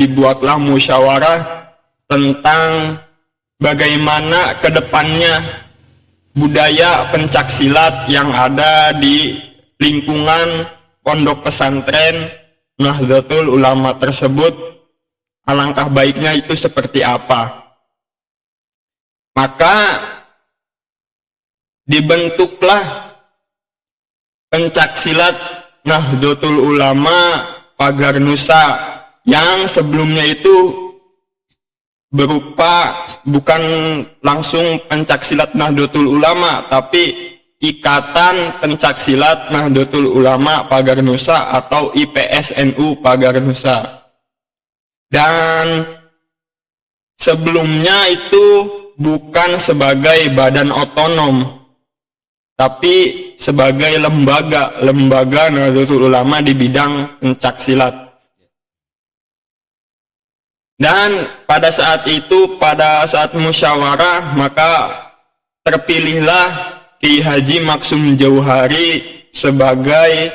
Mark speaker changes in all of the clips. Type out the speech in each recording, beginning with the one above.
Speaker 1: dibuatlah musyawarah tentang bagaimana kedepannya budaya pencaksilat yang ada di lingkungan pondok pesantren Nahdlatul Ulama tersebut, alangkah baiknya itu seperti apa. Maka dibentuklah pencaksilat Nahdlatul Ulama Pagar Nusa yang sebelumnya itu berupa bukan langsung pencaksilat Nahdlatul Ulama, tapi Ikatan Pencaksilat Nahdlatul Ulama Pagar Nusa atau IPSNU Pagar Nusa. Dan sebelumnya itu bukan sebagai badan otonom, tapi sebagai lembaga Nahdlatul Ulama di bidang pencaksilat. Dan pada saat itu, pada saat musyawarah, maka terpilihlah Ki Haji Maksum Jauhari sebagai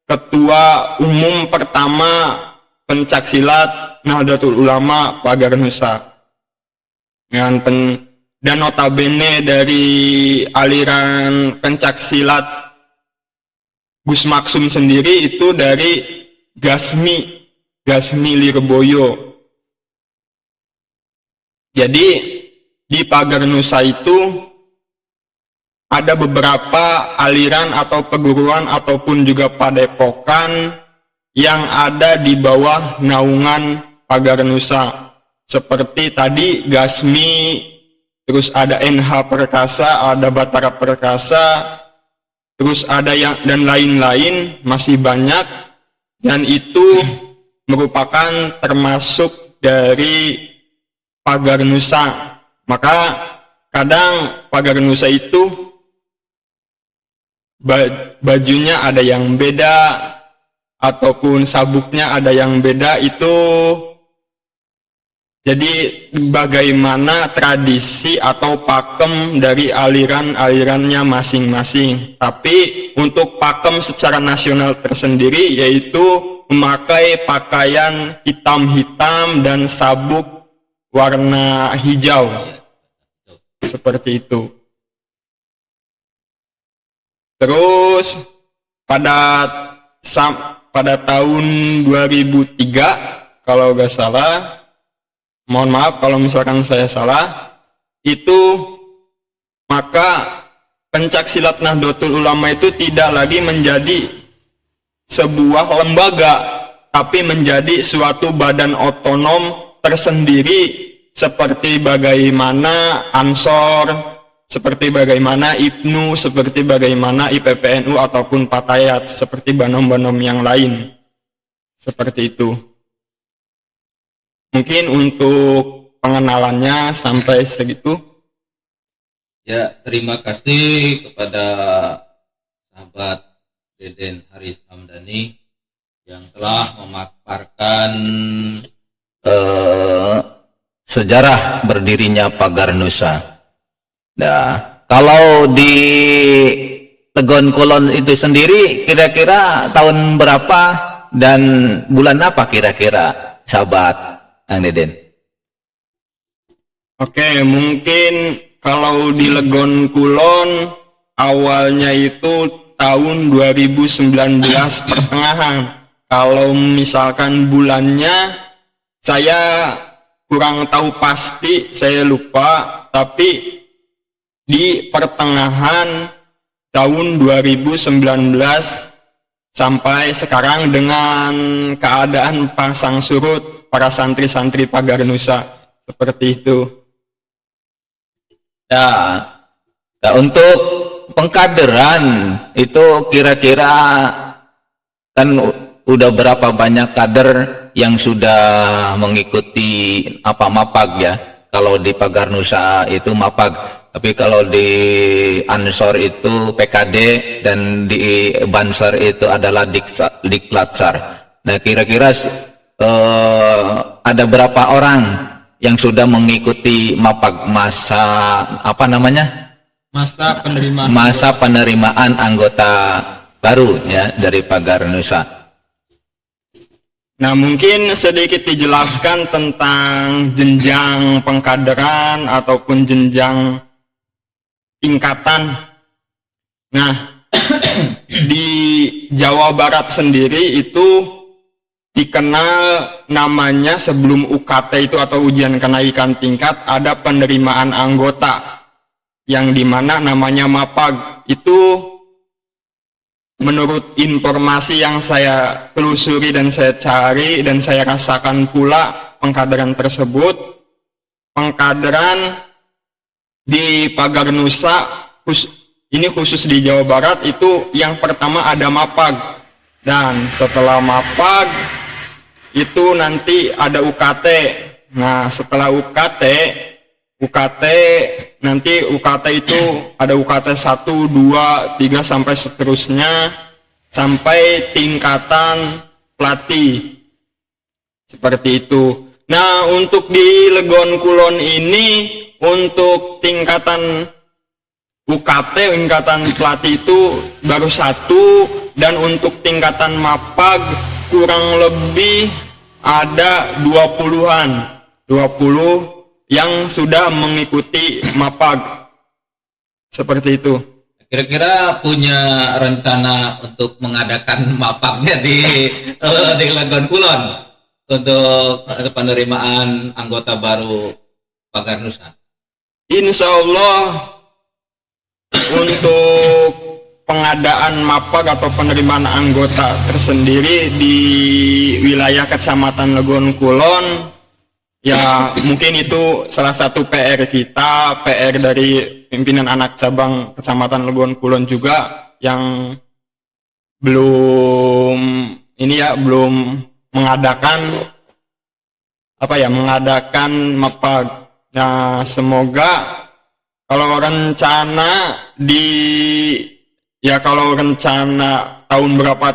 Speaker 1: ketua umum pertama pencaksilat Nahdlatul Ulama Pagar Nusa. Dan notabene dari aliran pencaksilat Gus Maksum sendiri itu dari Gasmi Lirboyo. Jadi di Pagar Nusa itu ada beberapa aliran atau perguruan ataupun juga padepokan yang ada di bawah naungan Pagar Nusa. Seperti tadi Gasmi, terus ada NH Perkasa, ada Batara Perkasa, terus ada yang dan lain-lain, masih banyak, dan itu merupakan termasuk dari Pagar Nusa. Maka kadang Pagar Nusa itu bajunya ada yang beda ataupun sabuknya ada yang beda. Itu jadi bagaimana tradisi atau pakem dari aliran-alirannya masing-masing. Tapi untuk pakem secara nasional tersendiri yaitu memakai pakaian hitam-hitam dan sabuk warna hijau, seperti itu. Terus pada tahun 2003 kalau nggak salah, mohon maaf kalau misalkan saya salah, itu maka pencaksilat Nahdlatul Ulama itu tidak lagi menjadi sebuah lembaga, tapi menjadi suatu badan otonom tersendiri, seperti bagaimana Ansor, seperti bagaimana IPNU, seperti bagaimana IPPNU ataupun Patayat, seperti banom-banom yang lain. Seperti itu. Mungkin untuk pengenalannya sampai segitu.
Speaker 2: Ya, terima kasih kepada sahabat Deden Haris Hamdani yang telah memaparkan sejarah berdirinya Pagar Nusa. Nah, kalau di Legon Kulon itu sendiri kira-kira tahun berapa dan bulan apa kira-kira, sahabat Kang Deden?
Speaker 1: Oke, mungkin kalau di Legon Kulon awalnya itu tahun 2019 pertengahan. Kalau misalkan bulannya saya kurang tahu pasti, saya lupa, tapi di pertengahan tahun 2019 sampai sekarang dengan keadaan pasang surut para santri-santri Pagar Nusa, seperti itu.
Speaker 2: Ya, nah untuk pengkaderan itu kira-kira kan udah berapa banyak kader yang sudah mengikuti mapag ya? Kalau di Pagar Nusa itu mapag. Tapi kalau di Ansor itu PKD dan di Bansar itu adalah Diklatsar. Nah, kira-kira ada berapa orang yang sudah mengikuti mapag masa penerimaan anggota baru ya dari Pagar Nusa?
Speaker 1: Nah, mungkin sedikit dijelaskan tentang jenjang pengkaderan ataupun jenjang tingkatan. Nah, di Jawa Barat sendiri itu dikenal namanya sebelum UKT itu atau ujian kenaikan tingkat ada penerimaan anggota yang dimana namanya mapag. Itu menurut informasi yang saya telusuri dan saya cari dan saya rasakan pula pengkaderan tersebut, pengkaderan di Pagar Nusa ini khusus di Jawa Barat itu yang pertama ada mapag, dan setelah mapag itu nanti ada UKT. Nah, setelah UKT nanti UKT itu ada UKT 1, 2, 3 sampai seterusnya sampai tingkatan pelatih. Seperti itu. Nah, untuk di Legon Kulon ini untuk tingkatan UKT, tingkatan pelatih itu baru 1, dan untuk tingkatan mapag kurang lebih ada 20-an. 20 yang sudah mengikuti mapag. Seperti itu.
Speaker 2: Kira-kira punya rencana untuk mengadakan mapagnya di Legon Kulon untuk penerimaan anggota baru Pagar Nusa?
Speaker 1: Insya Allah untuk pengadaan mapag atau penerimaan anggota tersendiri di wilayah Kecamatan Legon Kulon, ya mungkin itu salah satu PR kita, PR dari pimpinan anak cabang Kecamatan Legon Kulon juga yang belum mengadakan mapag. Nah, semoga kalau rencana tahun berapa